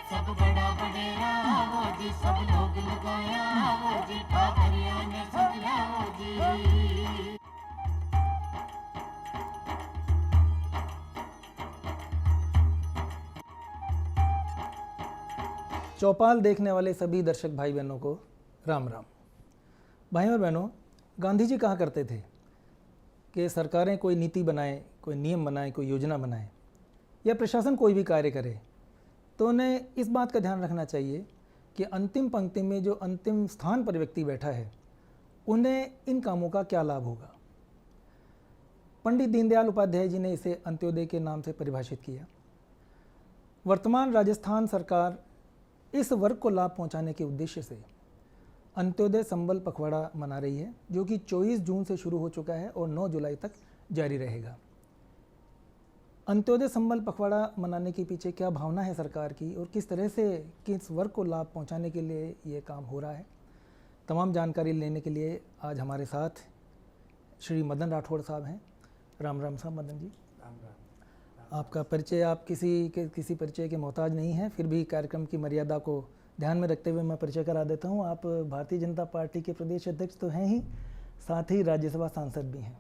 सब बड़ा बडेरा वो जी, सब लोग लगाया वो जी, ठाकरिया ने समझा वो जी। चौपाल देखने वाले सभी दर्शक भाई बहनों को राम राम। भाइयों और बहनों, गांधी जी कहा करते थे कि सरकारें कोई नीति बनाए, कोई नियम बनाए, कोई योजना बनाए या प्रशासन कोई भी कार्य करे तो उन्हें इस बात का ध्यान रखना चाहिए कि अंतिम पंक्ति में जो अंतिम स्थान पर व्यक्ति बैठा है उन्हें इन कामों का क्या लाभ होगा। पंडित दीनदयाल उपाध्याय जी ने इसे अंत्योदय के नाम से परिभाषित किया। वर्तमान राजस्थान सरकार इस वर्ग को लाभ पहुंचाने के उद्देश्य से अंत्योदय संबल पखवाड़ा मना रही है, जो कि 24 जून से शुरू हो चुका है और 9 जुलाई तक जारी रहेगा। अंत्योदय संबल पखवाड़ा मनाने के पीछे क्या भावना है सरकार की और किस तरह से किस वर्ग को लाभ पहुंचाने के लिए ये काम हो रहा है, तमाम जानकारी लेने के लिए आज हमारे साथ श्री मदन राठौड़ साहब हैं। राम राम साहब। मदन जी, आपका परिचय, आप किसी परिचय के मोहताज नहीं हैं, फिर भी कार्यक्रम की मर्यादा को ध्यान में रखते हुए मैं परिचय करा देता हूं। आप भारतीय जनता पार्टी के प्रदेश अध्यक्ष तो हैं ही, साथ ही राज्यसभा सांसद भी हैं।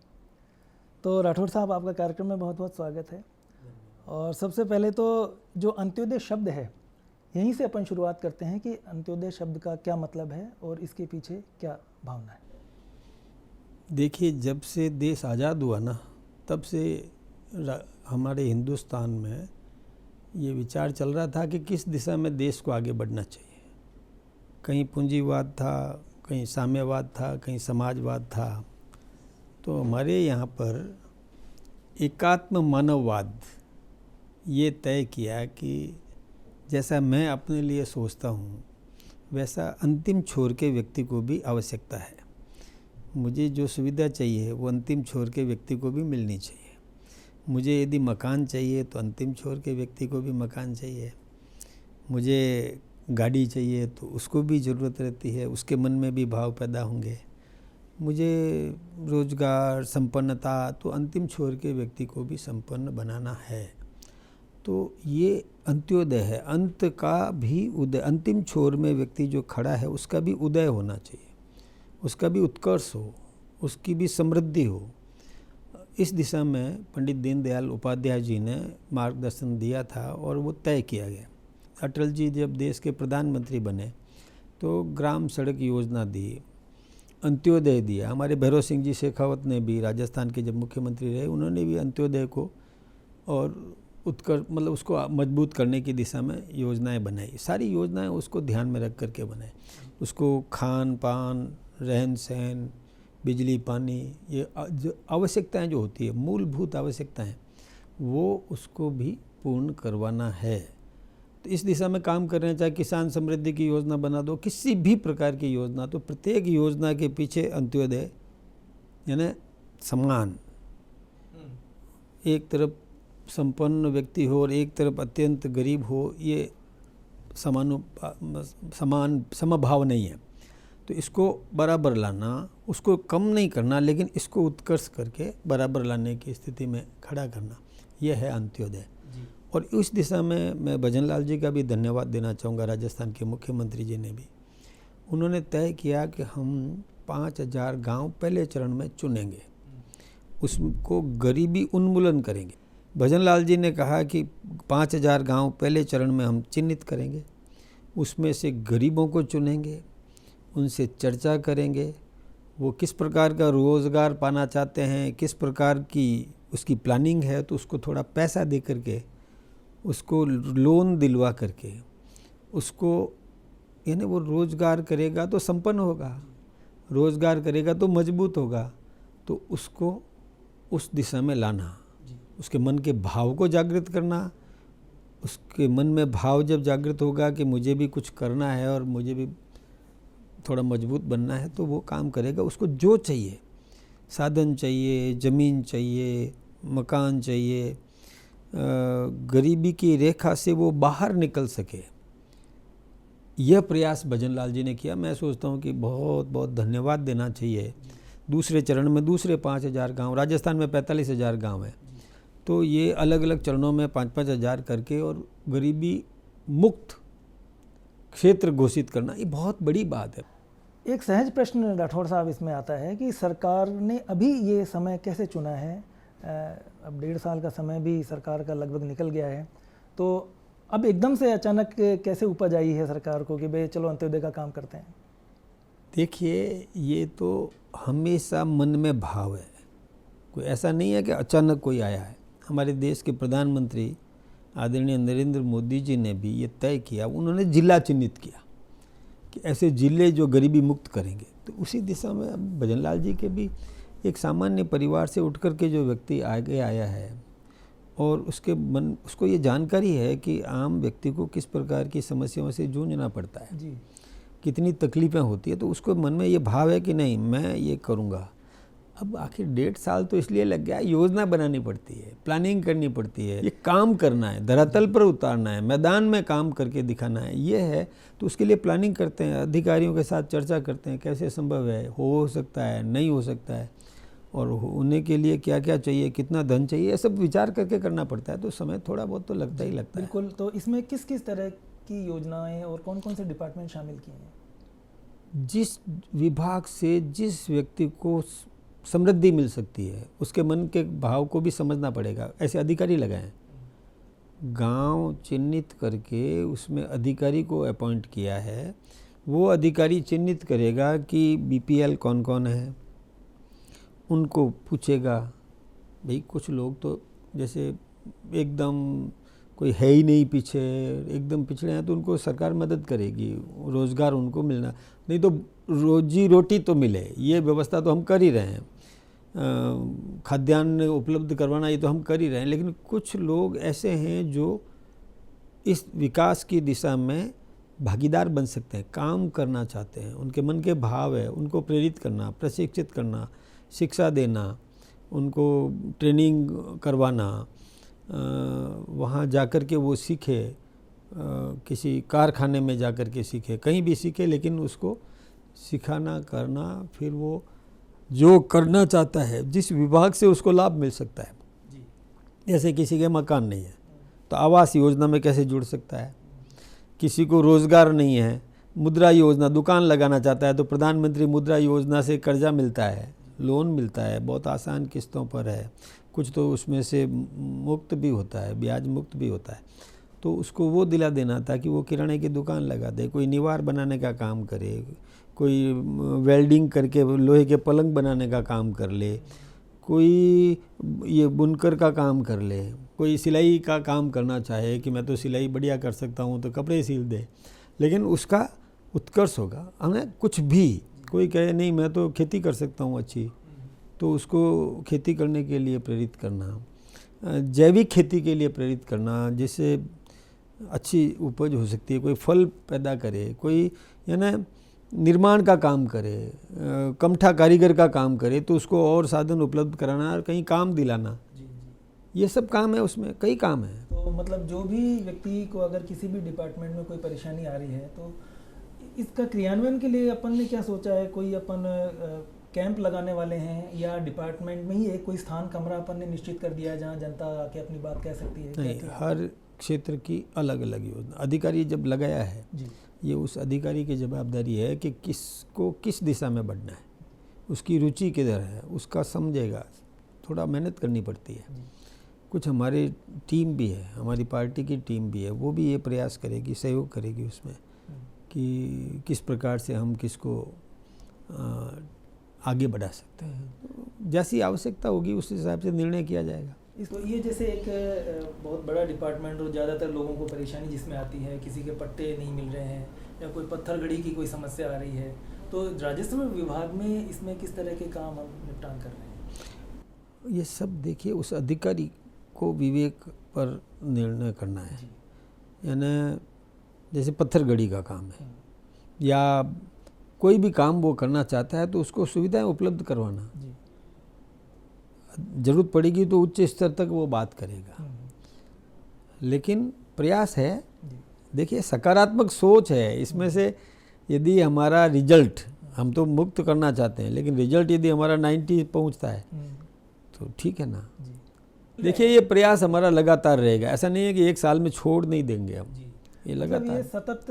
तो राठौड़ साहब, आपका कार्यक्रम में बहुत बहुत स्वागत है। और सबसे पहले तो जो अंत्योदय शब्द है, यहीं से अपन शुरुआत करते हैं कि अंत्योदय शब्द का क्या मतलब है और इसके पीछे क्या भावना है। देखिए, जब से देश आज़ाद हुआ ना, तब से हमारे हिंदुस्तान में ये विचार चल रहा था कि किस दिशा में देश को आगे बढ़ना चाहिए। कहीं पूंजीवाद था, कहीं साम्यवाद था, कहीं समाजवाद था। तो हमारे यहाँ पर एकात्म मानववाद ये तय किया कि जैसा मैं अपने लिए सोचता हूँ वैसा अंतिम छोर के व्यक्ति को भी आवश्यकता है। मुझे जो सुविधा चाहिए वो अंतिम छोर के व्यक्ति को भी मिलनी चाहिए। मुझे यदि मकान चाहिए तो अंतिम छोर के व्यक्ति को भी मकान चाहिए। मुझे गाड़ी चाहिए तो उसको भी ज़रूरत रहती है, उसके मन में भी भाव पैदा होंगे। मुझे रोज़गार, संपन्नता, तो अंतिम छोर के व्यक्ति को भी संपन्न बनाना है। तो ये अंत्योदय है, अंत का भी उदय। अंतिम छोर में व्यक्ति जो खड़ा है उसका भी उदय होना चाहिए, उसका भी उत्कर्ष हो, उसकी भी समृद्धि हो। इस दिशा में पंडित दीनदयाल उपाध्याय जी ने मार्गदर्शन दिया था और वो तय किया गया। अटल जी जब देश के प्रधानमंत्री बने तो ग्राम सड़क योजना दी, अंत्योदय दिया। हमारे भैरव सिंह जी शेखावत ने भी, राजस्थान के जब मुख्यमंत्री रहे, उन्होंने भी अंत्योदय को और उत्कर्ष, मतलब उसको मजबूत करने की दिशा में योजनाएं बनाई। सारी योजनाएं उसको ध्यान में रख करके बनाई। उसको खान पान, रहन सहन, बिजली पानी, ये जो आवश्यकताएं जो होती है, मूलभूत आवश्यकताएं, वो उसको भी पूर्ण करवाना है। तो इस दिशा में काम कर रहे हैं। चाहे किसान समृद्धि की योजना बना दो, किसी भी प्रकार की योजना, तो प्रत्येक योजना के पीछे अंत्योदय यानी समान, एक तरफ संपन्न व्यक्ति हो और एक तरफ अत्यंत गरीब हो, ये समभाव नहीं है। तो इसको बराबर लाना, उसको कम नहीं करना, लेकिन इसको उत्कर्ष करके बराबर लाने की स्थिति में खड़ा करना, यह है अंत्योदय। और उस दिशा में मैं भजन लाल जी का भी धन्यवाद देना चाहूँगा, राजस्थान के मुख्यमंत्री जी ने भी। उन्होंने तय किया कि हम 5000 गांव पहले चरण में चुनेंगे, उसको गरीबी उन्मूलन करेंगे। भजन लाल जी ने कहा कि 5000 गांव पहले चरण में हम चिन्हित करेंगे, उसमें से गरीबों को चुनेंगे, उनसे चर्चा करेंगे, वो किस प्रकार का रोज़गार पाना चाहते हैं, किस प्रकार की उसकी प्लानिंग है, तो उसको थोड़ा पैसा दे करके, उसको लोन दिलवा करके, उसको यानी वो रोज़गार करेगा तो संपन्न होगा, रोज़गार करेगा तो मजबूत होगा। तो उसको उस दिशा में लाना, उसके मन के भाव को जागृत करना। उसके मन में भाव जब जागृत होगा कि मुझे भी कुछ करना है और मुझे भी थोड़ा मजबूत बनना है, तो वो काम करेगा। उसको जो चाहिए, साधन चाहिए, ज़मीन चाहिए, मकान चाहिए, गरीबी की रेखा से वो बाहर निकल सके, यह प्रयास भजन लाल जी ने किया। मैं सोचता हूँ कि बहुत बहुत धन्यवाद देना चाहिए। दूसरे चरण में दूसरे 5000 गांव, राजस्थान में 45,000 गांव है, तो ये अलग अलग चरणों में 5-5 हज़ार करके और गरीबी मुक्त क्षेत्र घोषित करना, ये बहुत बड़ी बात है। एक सहज प्रश्न राठौड़ साहब इसमें आता है कि सरकार ने अभी ये समय कैसे चुना है? अब 1.5 साल का समय भी सरकार का लगभग निकल गया है, तो अब एकदम से अचानक कैसे उपज आई है सरकार को कि भाई चलो अंत्योदय का काम करते हैं? देखिए, ये तो हमेशा मन में भाव है, कोई ऐसा नहीं है कि अचानक कोई आया है। हमारे देश के प्रधानमंत्री आदरणीय नरेंद्र मोदी जी ने भी ये तय किया, उन्होंने जिला चिन्हित किया कि ऐसे जिले जो गरीबी मुक्त करेंगे। तो उसी दिशा में अब भजनलाल जी के भी एक सामान्य परिवार से उठ कर के जो व्यक्ति आगे आया है और उसको ये जानकारी है कि आम व्यक्ति को किस प्रकार की समस्याओं से जूझना पड़ता है जी, कितनी तकलीफ़ें होती है, तो उसको मन में ये भाव है कि नहीं मैं ये करूँगा। अब आखिर 1.5 साल तो इसलिए लग गया, योजना बनानी पड़ती है, प्लानिंग करनी पड़ती है, ये काम करना है, धरातल पर उतारना है, मैदान में काम करके दिखाना है, ये है। तो उसके लिए प्लानिंग करते हैं, अधिकारियों के साथ चर्चा करते हैं कैसे संभव है, हो सकता है, नहीं हो सकता है, और होने के लिए क्या क्या चाहिए, कितना धन चाहिए, ये सब विचार करके करना पड़ता है। तो समय थोड़ा बहुत तो लगता ही लगता है। बिल्कुल। तो इसमें किस किस तरह की योजनाएं और कौन कौन से डिपार्टमेंट शामिल किए हैं? जिस विभाग से जिस व्यक्ति को समृद्धि मिल सकती है, उसके मन के भाव को भी समझना पड़ेगा, ऐसे अधिकारी लगाएं। गांव चिन्हित करके उसमें अधिकारी को अपॉइंट किया है, वो अधिकारी चिन्हित करेगा कि बीपीएल कौन कौन है, उनको पूछेगा। भाई कुछ लोग तो जैसे एकदम कोई है ही नहीं, पीछे एकदम पिछड़े हैं, तो उनको सरकार मदद करेगी, रोज़गार उनको मिलना, नहीं तो रोजी रोटी तो मिले, ये व्यवस्था तो हम कर ही रहे हैं, खाद्यान्न उपलब्ध करवाना ये तो हम कर ही रहे हैं। लेकिन कुछ लोग ऐसे हैं जो इस विकास की दिशा में भागीदार बन सकते हैं, काम करना चाहते हैं, उनके मन के भाव है, उनको प्रेरित करना, प्रशिक्षित करना, शिक्षा देना, उनको ट्रेनिंग करवाना, वहाँ जाकर के वो सीखे, किसी कारखाने में जाकर के सीखे, कहीं भी सीखे, लेकिन उसको सिखाना करना, फिर वो जो करना चाहता है जिस विभाग से उसको लाभ मिल सकता है। जैसे किसी के मकान नहीं है तो आवास योजना में कैसे जुड़ सकता है, किसी को रोज़गार नहीं है, मुद्रा योजना, दुकान लगाना चाहता है तो प्रधानमंत्री मुद्रा योजना से कर्जा मिलता है, लोन मिलता है, बहुत आसान किस्तों पर है, कुछ तो उसमें से मुक्त भी होता है, ब्याज मुक्त भी होता है। तो उसको वो दिला देना ताकि वो किराने की दुकान लगा दे, कोई निवार बनाने का काम करे, कोई वेल्डिंग करके लोहे के पलंग बनाने का काम कर ले, कोई ये बुनकर का काम कर ले, कोई सिलाई का काम करना चाहे कि मैं तो सिलाई बढ़िया कर सकता हूँ तो कपड़े सिल दे, लेकिन उसका उत्कर्ष होगा। हमें कुछ भी, कोई कहे नहीं मैं तो खेती कर सकता हूँ अच्छी, तो उसको खेती करने के लिए प्रेरित करना, जैविक खेती के लिए प्रेरित करना जिससे अच्छी उपज हो सकती है, कोई फल पैदा करे, कोई यानी निर्माण का काम करे, कमठा कारीगर का काम करे, तो उसको और साधन उपलब्ध कराना और कहीं काम दिलाना, ये सब काम है, उसमें कई काम है। तो मतलब जो भी व्यक्ति को अगर किसी भी डिपार्टमेंट में कोई परेशानी आ रही है तो इसका क्रियान्वयन के लिए अपन ने क्या सोचा है? कोई अपन कैंप लगाने वाले हैं या डिपार्टमेंट में ही एक कोई स्थान कमरा अपन ने निश्चित कर दिया है जहाँ जनता आके अपनी बात कह सकती है? नहीं, हर क्षेत्र की अलग अलग योजना अधिकारी जब लगाया है जी, ये उस अधिकारी की जवाबदारी है कि किसको किस दिशा में बढ़ना है, उसकी रुचि किधर है, उसका समझेगा। थोड़ा मेहनत करनी पड़ती है। कुछ हमारी टीम भी है, हमारी पार्टी की टीम भी है, वो भी ये प्रयास करेगी, सहयोग करेगी उसमें कि किस प्रकार से हम किसको आगे बढ़ा सकते हैं। तो जैसी आवश्यकता होगी उस हिसाब से निर्णय किया जाएगा। इसको ये जैसे एक बहुत बड़ा डिपार्टमेंट और ज़्यादातर लोगों को परेशानी जिसमें आती है, किसी के पट्टे नहीं मिल रहे हैं या कोई पत्थरगड़ी की कोई समस्या आ रही है, तो राजस्व विभाग में इसमें किस तरह के काम हम निपटान कर रहे हैं? ये सब देखिए उस अधिकारी को विवेक पर निर्णय करना है। यानी जैसे पत्थरगड़ी का काम है या कोई भी काम वो करना चाहता है तो उसको सुविधाएं उपलब्ध करवाना, जरूरत पड़ेगी तो उच्च स्तर तक वो बात करेगा, लेकिन प्रयास है। देखिए सकारात्मक सोच है इसमें से। यदि हमारा रिजल्ट, हम तो मुक्त करना चाहते हैं, लेकिन रिजल्ट यदि हमारा 90 पहुंचता है तो ठीक है ना। देखिए ये प्रयास हमारा लगातार रहेगा, ऐसा नहीं है कि एक साल में छोड़ नहीं देंगे हम, ये लगातार ये सतत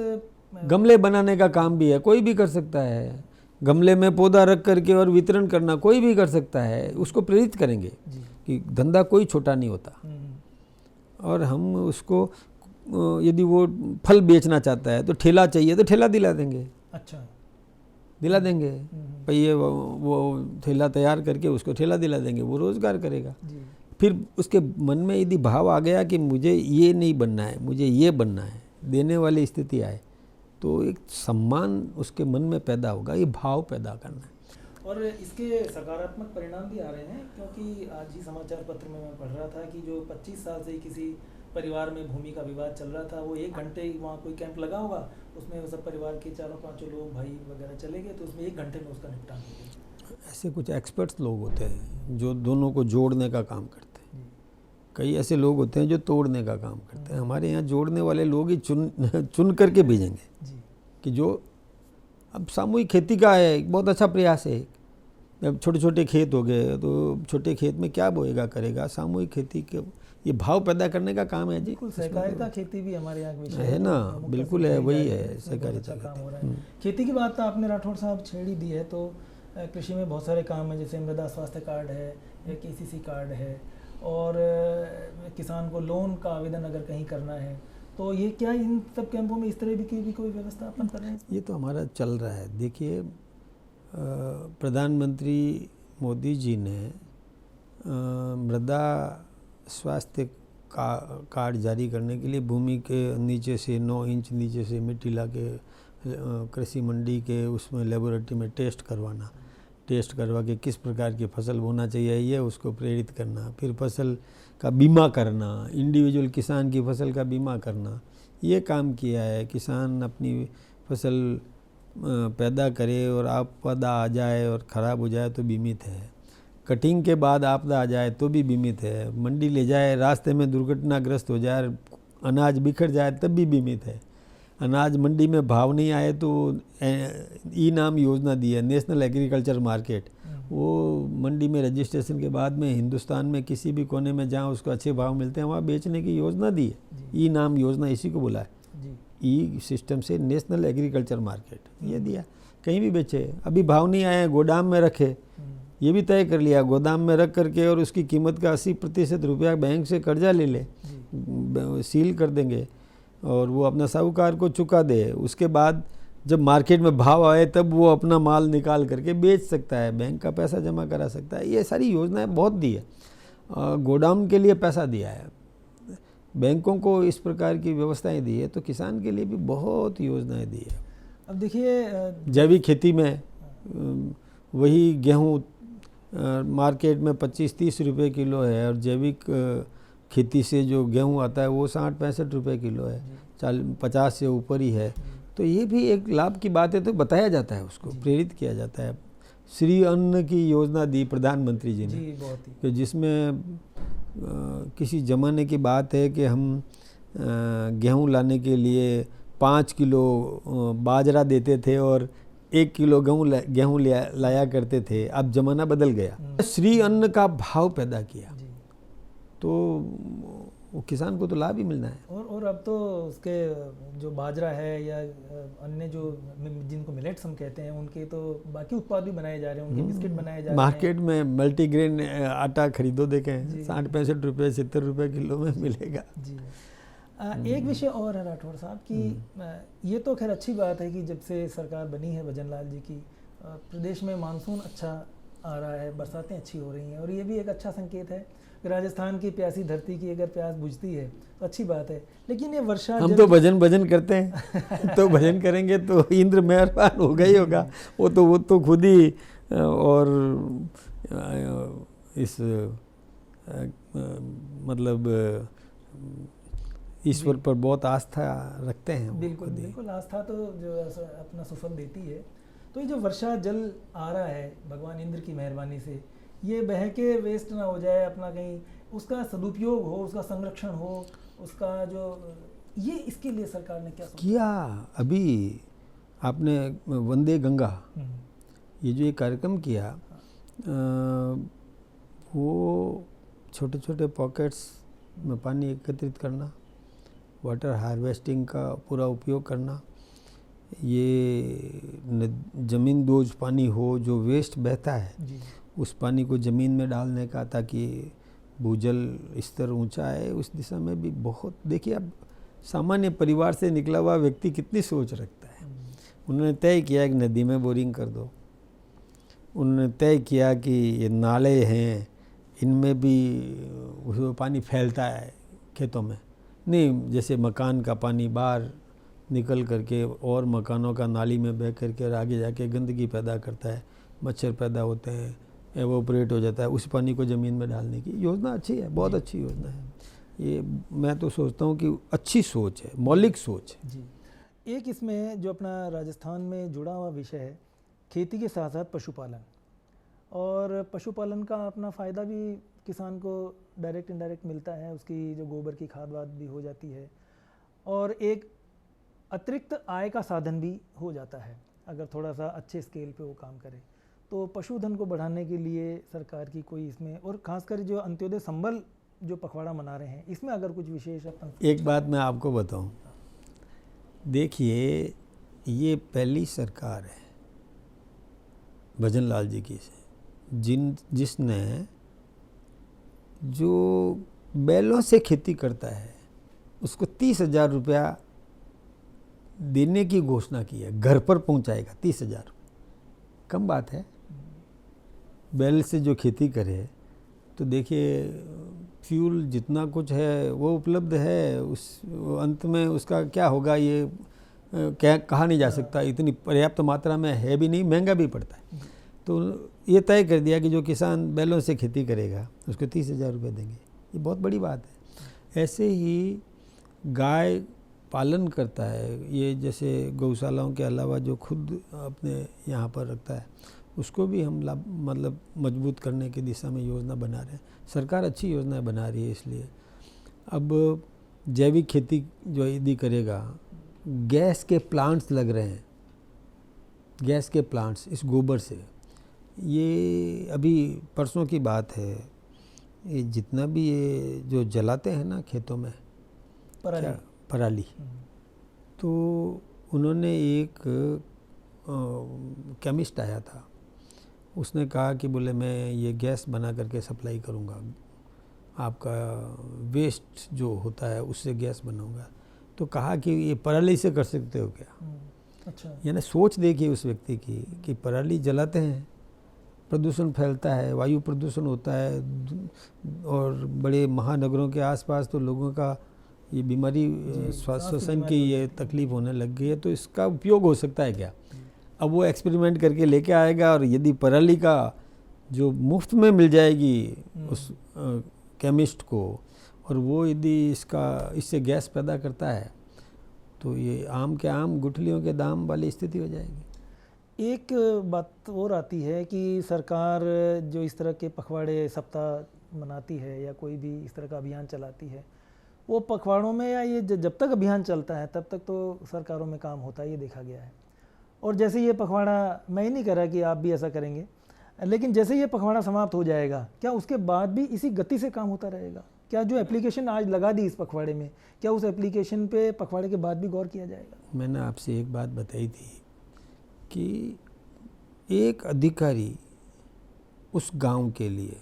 गमले बनाने का काम भी है, कोई भी कर सकता है। गमले में पौधा रख करके और वितरण करना कोई भी कर सकता है, उसको प्रेरित करेंगे कि धंधा कोई छोटा नहीं होता। और हम उसको यदि वो फल बेचना चाहता है तो ठेला चाहिए तो ठेला दिला देंगे। अच्छा, दिला देंगे पहिए, वो ठेला तैयार करके उसको ठेला दिला देंगे, वो रोज़गार करेगा। फिर उसके मन में यदि भाव आ गया कि मुझे ये नहीं बनना है, मुझे ये बनना है, देने वाली स्थिति आए, तो एक सम्मान उसके मन में पैदा होगा। ये भाव पैदा करना है। और इसके सकारात्मक परिणाम भी आ रहे हैं, क्योंकि आज ही समाचार पत्र में मैं पढ़ रहा था कि जो 25 साल से ही किसी परिवार में भूमि का विवाद चल रहा था, वो 1 घंटे ही वहाँ कोई कैंप लगा होगा, उसमें वो सब परिवार के 4-5 लोग भाई वगैरह चले गए, तो उसमें 1 घंटे में उसका निपटान हो गया। ऐसे कुछ एक्सपर्ट्स लोग होते हैं जो दोनों को जोड़ने का काम करते हैं। कई ऐसे लोग होते हैं जो तोड़ने का काम करते हैं। हमारे यहाँ जोड़ने वाले लोग ही चुन करके भेजेंगे कि जो अब सामूहिक खेती का है, एक बहुत अच्छा प्रयास है। अब छोटे छोटे खेत हो गए तो छोटे खेत में क्या बोएगा करेगा, सामूहिक खेती के ये भाव पैदा करने का काम है जी। बिल्कुल, सहकारिता खेती भी हमारे यहाँ विषय है ना, बिल्कुल है, वही है सहकारिता काम हो रहा है। खेती की बात तो आपने राठौड़ साहब छेड़ ही दी है, तो कृषि में बहुत सारे काम हैं, जैसे मृदा स्वास्थ्य कार्ड है, एक KCC कार्ड है, और किसान को लोन का आवेदन अगर कहीं करना है, तो ये क्या इन सब कैंपों में इस तरह की भी कोई व्यवस्था अपन कर रहे हैं? ये तो हमारा चल रहा है। देखिए, प्रधानमंत्री मोदी जी ने मृदा स्वास्थ्य कार्ड जारी करने के लिए भूमि के नीचे से 9 इंच नीचे से मिट्टी ला के कृषि मंडी के उसमें लेबोरेटरी में टेस्ट करवा के किस प्रकार की फसल बोना चाहिए ये उसको प्रेरित करना, फिर फसल का बीमा करना, इंडिविजुअल किसान की फसल का बीमा करना, ये काम किया है। किसान अपनी फसल पैदा करे और आपदा आ जाए और ख़राब हो जाए तो बीमित है, कटिंग के बाद आपदा आ जाए तो भी बीमित है, मंडी ले जाए रास्ते में दुर्घटनाग्रस्त हो जाए, अनाज बिखर जाए तब भी बीमित है, अनाज मंडी में भाव नहीं आए तो ई-नाम योजना दी है, नेशनल एग्रीकल्चर मार्केट, वो मंडी में रजिस्ट्रेशन के बाद में हिंदुस्तान में किसी भी कोने में जहाँ उसको अच्छे भाव मिलते हैं वहाँ बेचने की योजना दी है। ई-नाम योजना इसी को बोला है, ई सिस्टम से नेशनल एग्रीकल्चर मार्केट ये दिया, कहीं भी बेचे। अभी भाव नहीं आए हैं, गोदाम में रखे, ये भी तय कर लिया गोदाम में रख करके और उसकी कीमत का 80% रुपया बैंक से कर्जा ले ले, सील कर देंगे और वो अपना साहूकार को चुका दे। उसके बाद जब मार्केट में भाव आए तब वो अपना माल निकाल करके बेच सकता है, बैंक का पैसा जमा करा सकता है। ये सारी योजनाएं बहुत दी है, गोडाउन के लिए पैसा दिया है, बैंकों को इस प्रकार की व्यवस्थाएं दी है, तो किसान के लिए भी बहुत योजनाएं दी है। अब देखिए, जैविक खेती में वही गेहूँ मार्केट में 25-30 रुपये किलो है और जैविक खेती से जो गेहूँ आता है वो 60-65 रुपये किलो है, 50 से ऊपर ही है। तो ये भी एक लाभ की बात है, तो बताया जाता है, उसको प्रेरित किया जाता है। श्री अन्न की योजना दी प्रधानमंत्री जी ने, कि जिसमें किसी ज़माने की बात है कि हम गेहूँ लाने के लिए 5 किलो बाजरा देते थे और 1 किलो गेहूँ लाया करते थे। अब ज़माना बदल गया, श्री अन्न का भाव पैदा किया, तो वो किसान को तो लाभ ही मिलना है। और अब तो उसके जो बाजरा है या अन्य जो जिनको मिलेट्स हम कहते हैं, उनके तो बाकी उत्पाद भी बनाए जा रहे हैं, उनके बिस्किट बनाए जा रहे हैं। मार्केट में मल्टीग्रेन आटा खरीदो, देखें 60-65 रुपये 70 रुपये किलो में मिलेगा जी। एक विषय और है राठौड़ साहब कि ये तो खैर अच्छी बात है कि जब से सरकार बनी है भजन लाल जी की, प्रदेश में मानसून अच्छा आ रहा है, बरसातें अच्छी हो रही हैं, और ये भी एक अच्छा संकेत है। राजस्थान की प्यासी धरती की अगर प्यास बुझती है तो अच्छी बात है, लेकिन ये वर्षा हम तो भजन करते हैं तो भजन करेंगे तो इंद्र मेहरबान होगा ही होगा, वो तो खुद ही और इस मतलब ईश्वर पर बहुत आस्था रखते हैं। बिल्कुल आस्था तो जो अपना सुफल देती है। तो ये जो वर्षा जल आ रहा है भगवान इंद्र की मेहरबानी से, ये बह के वेस्ट ना हो जाए, अपना कहीं उसका सदुपयोग हो, उसका संरक्षण हो, उसका जो ये इसके लिए सरकार ने क्या किया। अभी आपने वंदे गंगा ये जो एक कार्यक्रम किया, वो छोटे छोटे पॉकेट्स में पानी एकत्रित करना, वाटर हार्वेस्टिंग का पूरा उपयोग करना, ये ज़मीन दोज पानी हो जो वेस्ट बहता है, जी उस पानी को ज़मीन में डालने का, ताकि भूजल स्तर ऊंचा है, उस दिशा में भी बहुत। देखिए अब सामान्य परिवार से निकला हुआ व्यक्ति कितनी सोच रखता है। उन्होंने तय किया कि नदी में बोरिंग कर दो, उन्होंने तय किया कि ये नाले हैं इनमें भी उसमें पानी फैलता है खेतों में, नहीं जैसे मकान का पानी बाहर निकल करके और मकानों का नाली में बह करके और आगे जाके गंदगी पैदा करता है, मच्छर पैदा होते हैं, एवोपरेट हो जाता है, उस पानी को ज़मीन में डालने की योजना अच्छी है, बहुत अच्छी योजना है ये। मैं तो सोचता हूँ कि अच्छी सोच है, मौलिक सोच है। जी। एक इसमें जो अपना राजस्थान में जुड़ा हुआ विषय है, खेती के साथ साथ पशुपालन, और पशुपालन का अपना फ़ायदा भी किसान को डायरेक्ट इनडायरेक्ट मिलता है, उसकी जो गोबर की खाद वाद भी हो जाती है, और एक अतिरिक्त आय का साधन भी हो जाता है अगर थोड़ा सा अच्छे स्केल पे वो काम करे। तो पशुधन को बढ़ाने के लिए सरकार की कोई इसमें, और खासकर जो अंत्योदय संबल जो पखवाड़ा मना रहे हैं, इसमें अगर कुछ विशेष अपन। एक बात मैं आपको बताऊं, देखिए ये पहली सरकार है भजन लाल जी की जिसने जो बैलों से खेती करता है उसको 30,000 रुपया देने की घोषणा की है, घर पर पहुंचाएगा 30,000। कम बात है, बैल से जो खेती करे तो देखिए फ्यूल जितना कुछ है वो उपलब्ध है, उस अंत में उसका क्या होगा ये क्या कहा नहीं जा सकता, इतनी पर्याप्त मात्रा में है भी नहीं, महंगा भी पड़ता है। तो ये तय कर दिया कि जो किसान बैलों से खेती करेगा उसको 30,000 रुपये देंगे, ये बहुत बड़ी बात है। ऐसे ही गाय पालन करता है, ये जैसे गौशालाओं के अलावा जो खुद अपने यहाँ पर रखता है, उसको भी हम मतलब मजबूत करने की दिशा में योजना बना रहे हैं। सरकार अच्छी योजनाएं बना रही है। इसलिए अब जैविक खेती जो यदि करेगा, गैस के प्लांट्स लग रहे हैं, गैस के प्लांट्स इस गोबर से, ये अभी परसों की बात है, ये जितना भी ये जो जलाते हैं ना खेतों में पराली, तो उन्होंने एक केमिस्ट आया था, उसने कहा कि बोले मैं ये गैस बना करके सप्लाई करूँगा, आपका वेस्ट जो होता है उससे गैस बनाऊँगा। तो कहा कि ये पराली से कर सकते हो क्या? अच्छा, यानी सोच देखिए उस व्यक्ति की कि पराली जलाते हैं, प्रदूषण फैलता है, वायु प्रदूषण होता है, और बड़े महानगरों के आसपास तो लोगों का ये बीमारी श्वासन की ये तकलीफ होने लग गई है, तो इसका उपयोग हो सकता है क्या? अब वो एक्सपेरिमेंट करके लेके आएगा, और यदि पराली का जो मुफ्त में मिल जाएगी उस केमिस्ट को, और वो यदि इससे गैस पैदा करता है, तो ये आम के आम गुठलियों के दाम वाली स्थिति हो जाएगी। एक बात और आती है कि सरकार जो इस तरह के पखवाड़े सप्ताह मनाती है या कोई भी इस तरह का अभियान चलाती है, वो पखवाड़ों में या ये जब तक अभियान चलता है तब तक तो सरकारों में काम होता है, ये देखा गया है। और जैसे ये पखवाड़ा, मैं ही नहीं कह रहा कि आप भी ऐसा करेंगे, लेकिन जैसे ये पखवाड़ा समाप्त हो जाएगा, क्या उसके बाद भी इसी गति से काम होता रहेगा? क्या जो एप्लीकेशन आज लगा दी इस पखवाड़े में, क्या उस एप्लीकेशन पे पखवाड़े के बाद भी गौर किया जाएगा? मैंने आपसे एक बात बताई थी कि एक अधिकारी उस गांव के लिए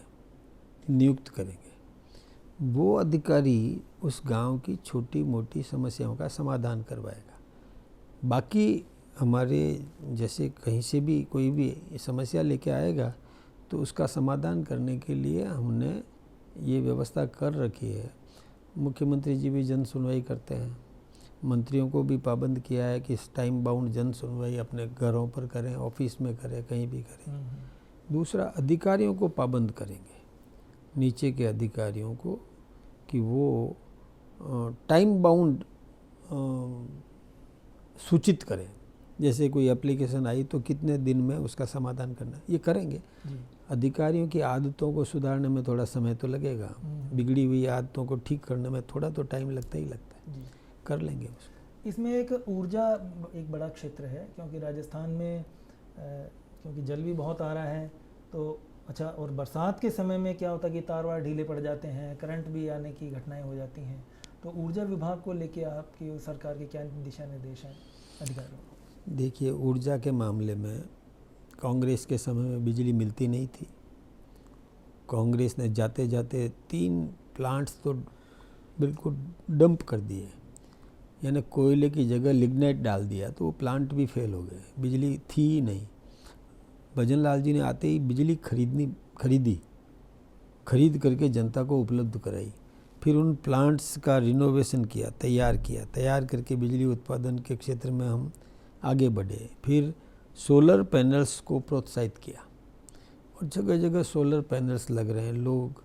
नियुक्त करेंगे, वो अधिकारी उस गांव की छोटी मोटी समस्याओं का समाधान करवाएगा। बाकी हमारे जैसे कहीं से भी कोई भी समस्या लेके आएगा तो उसका समाधान करने के लिए हमने ये व्यवस्था कर रखी है। मुख्यमंत्री जी भी जन सुनवाई करते हैं, मंत्रियों को भी पाबंद किया है कि इस टाइम बाउंड जन सुनवाई अपने घरों पर करें, ऑफिस में करें, कहीं भी करें। दूसरा, अधिकारियों को पाबंद करेंगे, नीचे के अधिकारियों को, कि वो टाइम बाउंड सूचित करें। जैसे कोई एप्लीकेशन आई तो कितने दिन में उसका समाधान करना, ये करेंगे। अधिकारियों की आदतों को सुधारने में थोड़ा समय तो लगेगा, बिगड़ी हुई आदतों को ठीक करने में थोड़ा तो टाइम लगता ही लगता है, कर लेंगे उसको। इसमें एक ऊर्जा एक बड़ा क्षेत्र है, क्योंकि राजस्थान में क्योंकि जल भी बहुत आ रहा है, तो अच्छा, और बरसात के समय में क्या होता है कि तार वार ढीले पड़ जाते हैं, करंट भी आने की घटनाएं हो जाती हैं। तो ऊर्जा विभाग को लेके आपकी सरकार के क्या दिशा निर्देश हैं अधिकारियों? देखिए, ऊर्जा के मामले में कांग्रेस के समय में बिजली मिलती नहीं थी। कांग्रेस ने जाते जाते 3 प्लांट्स तो बिल्कुल डंप कर दिए, यानी कोयले की जगह लिग्नाइट डाल दिया, तो वो प्लांट भी फेल हो गए, बिजली थी ही नहीं। भजन लाल जी ने आते ही बिजली खरीद करके जनता को उपलब्ध कराई। फिर उन प्लांट्स का रिनोवेशन किया, तैयार करके बिजली उत्पादन के क्षेत्र में हम आगे बढ़े। फिर सोलर पैनल्स को प्रोत्साहित किया और जगह जगह सोलर पैनल्स लग रहे हैं। लोग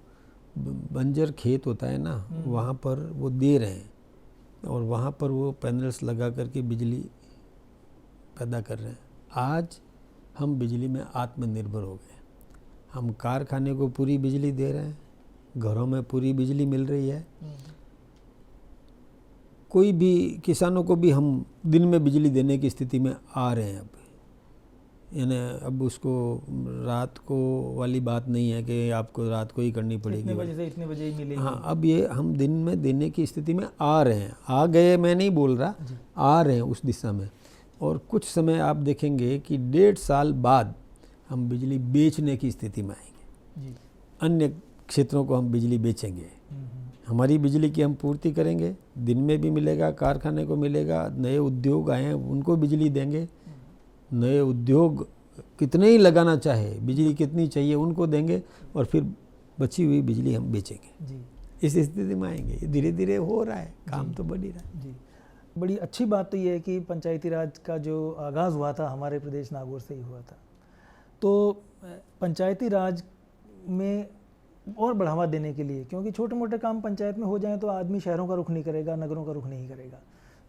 बंजर खेत होता है ना, वहाँ पर वो दे रहे हैं और वहाँ पर वो पैनल्स लगा करके बिजली पैदा कर रहे हैं। आज हम बिजली में आत्मनिर्भर हो गए। हम कारखाने को पूरी बिजली दे रहे हैं, घरों में पूरी बिजली मिल रही है। कोई भी किसानों को भी हम दिन में बिजली देने की स्थिति में आ रहे हैं अब, यानी अब उसको रात को वाली बात नहीं है कि आपको रात को ही करनी पड़ेगी, इतने बजे से इतने बजे ही मिलेगी। हाँ, अब ये हम दिन में देने की स्थिति में आ रहे हैं। आ गए मैं नहीं बोल रहा, आ रहे हैं उस दिशा में। और कुछ समय आप देखेंगे कि 1.5 साल बाद हम बिजली बेचने की स्थिति में आएंगे जी। अन्य क्षेत्रों को हम बिजली बेचेंगे, हमारी बिजली की हम पूर्ति करेंगे, दिन में भी मिलेगा, कारखाने को मिलेगा, नए उद्योग आए हैं उनको बिजली देंगे, नए उद्योग कितने ही लगाना चाहे, बिजली कितनी चाहिए उनको देंगे, और फिर बची हुई बिजली हम बेचेंगे जी। इस स्थिति में आएंगे। धीरे धीरे हो रहा है, काम तो बढ़ ही रहा है जी। बड़ी अच्छी बात तो ये है कि पंचायती राज का जो आगाज़ हुआ था हमारे प्रदेश नागौर से ही हुआ था, तो पंचायती राज में और बढ़ावा देने के लिए, क्योंकि छोटे मोटे काम पंचायत में हो जाएं तो आदमी शहरों का रुख नहीं करेगा, नगरों का रुख नहीं करेगा,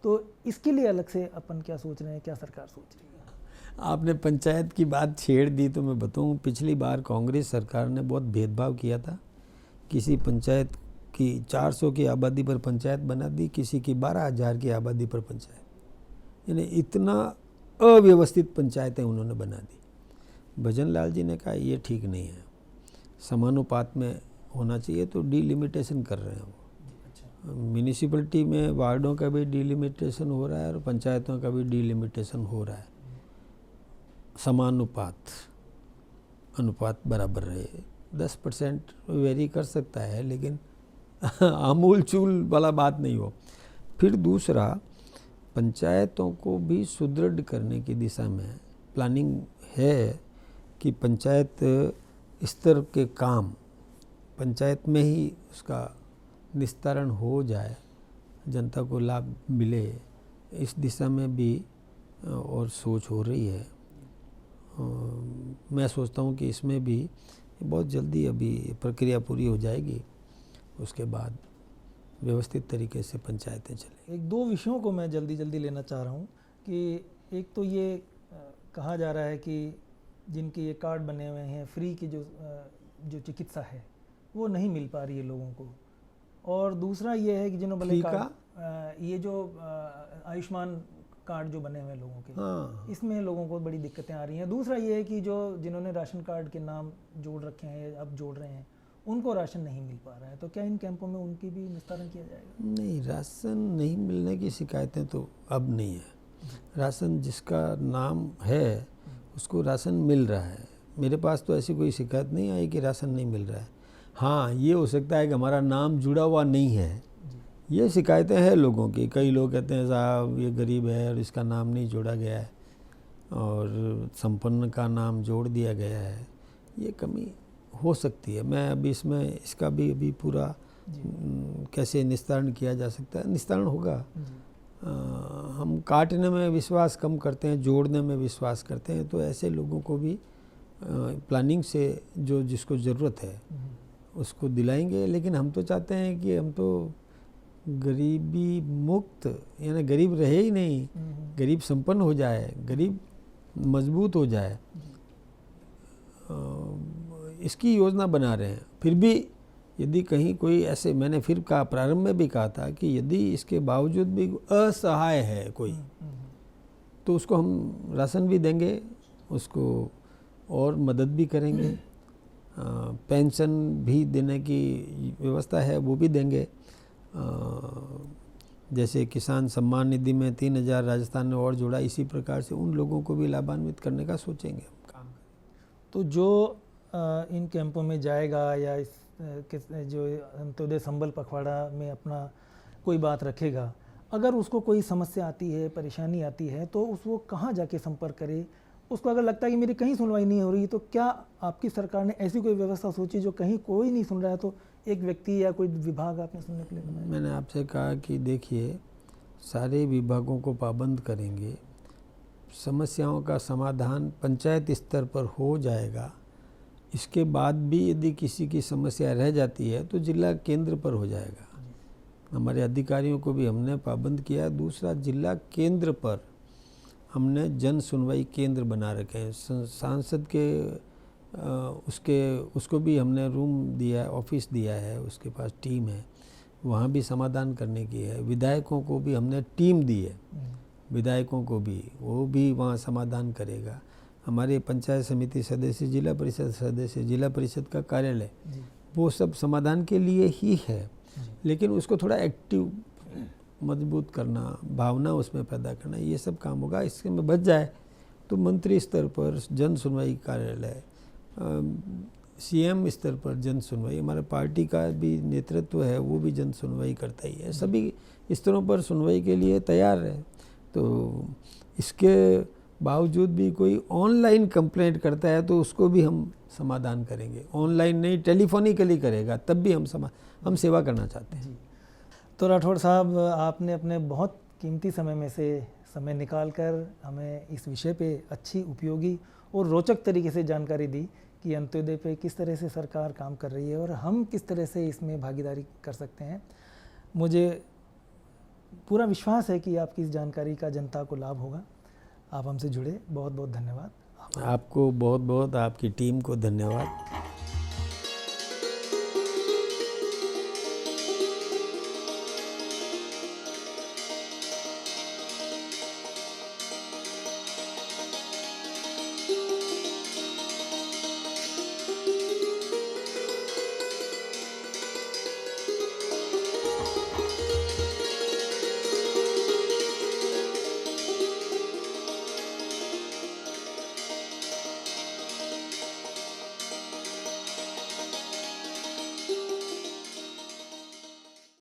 तो इसके लिए अलग से अपन क्या सोच रहे हैं, क्या सरकार सोच रही है? आपने पंचायत की बात छेड़ दी तो मैं बताऊं, पिछली बार कांग्रेस सरकार ने बहुत भेदभाव किया था। किसी पंचायत की 400 की आबादी पर पंचायत बना दी, किसी की 12,000 की आबादी पर पंचायत, यानी इतना अव्यवस्थित पंचायतें उन्होंने बना दी। भजन लाल जी ने कहा ये ठीक नहीं है, समानुपात में होना चाहिए, तो डिलिमिटेशन कर रहे हैं वो। म्यूनिसिपैलिटी में वार्डों का भी डिलिमिटेशन हो रहा है और पंचायतों का भी डिलिमिटेशन हो रहा है। अनुपात बराबर रहे, 10% वेरी कर सकता है, लेकिन आमूल चूल वाला बात नहीं हो। फिर दूसरा, पंचायतों को भी सुदृढ़ करने की दिशा में प्लानिंग है कि पंचायत स्तर के काम पंचायत में ही उसका निस्तारण हो जाए, जनता को लाभ मिले, इस दिशा में भी और सोच हो रही है। मैं सोचता हूँ कि इसमें भी बहुत जल्दी अभी प्रक्रिया पूरी हो जाएगी, उसके बाद व्यवस्थित तरीके से पंचायतें चलें। 1-2 विषयों को मैं जल्दी लेना चाह रहा हूँ कि एक तो ये कहा जा रहा है कि जिनके ये कार्ड बने हुए हैं फ्री की जो चिकित्सा है वो नहीं मिल पा रही है लोगों को, और दूसरा ये है कि जिन्होंने ये जो आयुष्मान कार्ड जो बने हुए हैं लोगों के, हाँ। इसमें लोगों को बड़ी दिक्कतें आ रही हैं। दूसरा ये है कि जिन्होंने राशन कार्ड के नाम जोड़ रखे हैं, अब जोड़ रहे हैं, उनको राशन नहीं मिल पा रहा है, तो क्या इन कैंपों में उनकी भी निस्तारण किया जाएगा? नहीं, राशन नहीं मिलने की शिकायतें तो अब नहीं है। राशन जिसका नाम है उसको राशन मिल रहा है। मेरे पास तो ऐसी कोई शिकायत नहीं आई कि राशन नहीं मिल रहा है। हाँ, ये हो सकता है कि हमारा नाम जुड़ा हुआ नहीं है, ये शिकायतें हैं लोगों की। कई लोग कहते हैं साहब ये गरीब है और इसका नाम नहीं जोड़ा गया है, और संपन्न का नाम जोड़ दिया गया है, ये कमी हो सकती है। मैं अभी इसका भी अभी पूरा कैसे निस्तारण किया जा सकता है, निस्तारण होगा। हम काटने में विश्वास कम करते हैं, जोड़ने में विश्वास करते हैं, तो ऐसे लोगों को भी प्लानिंग से जो जिसको ज़रूरत है उसको दिलाएंगे। लेकिन हम तो चाहते हैं कि हम तो गरीबी मुक्त, यानी गरीब रहे ही नहीं, गरीब संपन्न हो जाए, गरीब मजबूत हो जाए, इसकी योजना बना रहे हैं। फिर भी यदि कहीं कोई ऐसे, मैंने फिर कहा, प्रारंभ में भी कहा था कि यदि इसके बावजूद भी असहाय है कोई, तो उसको हम राशन भी देंगे, उसको और मदद भी करेंगे, पेंशन भी देने की व्यवस्था है वो भी देंगे, जैसे किसान सम्मान निधि में 3,000 राजस्थान ने और जोड़ा, इसी प्रकार से उन लोगों को भी लाभान्वित करने का सोचेंगे हम काम। तो जो इन कैंपों में जाएगा या जो अंत्योदय संबल पखवाड़ा में अपना कोई बात रखेगा, अगर उसको कोई समस्या आती है, परेशानी आती है, तो वो कहाँ जाके संपर्क करे? उसको अगर लगता है कि मेरी कहीं सुनवाई नहीं हो रही, तो क्या आपकी सरकार ने ऐसी कोई व्यवस्था सोची जो कहीं कोई नहीं सुन रहा है तो एक व्यक्ति या कोई विभाग आपने सुनने के लिए बनाया? मैंने आपसे कहा कि देखिए, सारे विभागों को पाबंद करेंगे, समस्याओं का समाधान पंचायत स्तर पर हो जाएगा। इसके बाद भी यदि किसी की समस्या रह जाती है तो जिला केंद्र पर हो जाएगा। हमारे अधिकारियों को भी हमने पाबंद किया। दूसरा, जिला केंद्र पर हमने जन सुनवाई केंद्र बना रखे हैं। सांसद के उसको भी हमने रूम दिया है, ऑफिस दिया है, उसके पास टीम है, वहाँ भी समाधान करने की है। विधायकों को भी हमने टीम दी है, विधायकों को भी, वो भी वहाँ समाधान करेगा। हमारे पंचायत समिति सदस्य, जिला परिषद सदस्य, जिला परिषद का कार्यालय, वो सब समाधान के लिए ही है, लेकिन उसको थोड़ा एक्टिव, मजबूत करना, भावना उसमें पैदा करना, ये सब काम होगा। इसके में बच जाए तो मंत्री स्तर पर जन सुनवाई कार्यालय, सीएम स्तर पर जन सुनवाई, हमारा पार्टी का भी नेतृत्व है, वो भी जन सुनवाई करता ही है, सभी स्तरों पर सुनवाई के लिए तैयार है। तो इसके बावजूद भी कोई ऑनलाइन कंप्लेंट करता है तो उसको भी हम समाधान करेंगे। ऑनलाइन नहीं, टेलीफोनिकली करेगा, तब भी हम सेवा करना चाहते हैं। तो राठौड़ साहब, आपने अपने बहुत कीमती समय में से समय निकालकर हमें इस विषय पे अच्छी, उपयोगी और रोचक तरीके से जानकारी दी कि अंत्योदय पे किस तरह से सरकार काम कर रही है और हम किस तरह से इसमें भागीदारी कर सकते हैं। मुझे पूरा विश्वास है कि आपकी इस जानकारी का जनता को लाभ होगा। आप हमसे जुड़े, बहुत बहुत धन्यवाद। आपको बहुत बहुत, आपकी टीम को धन्यवाद।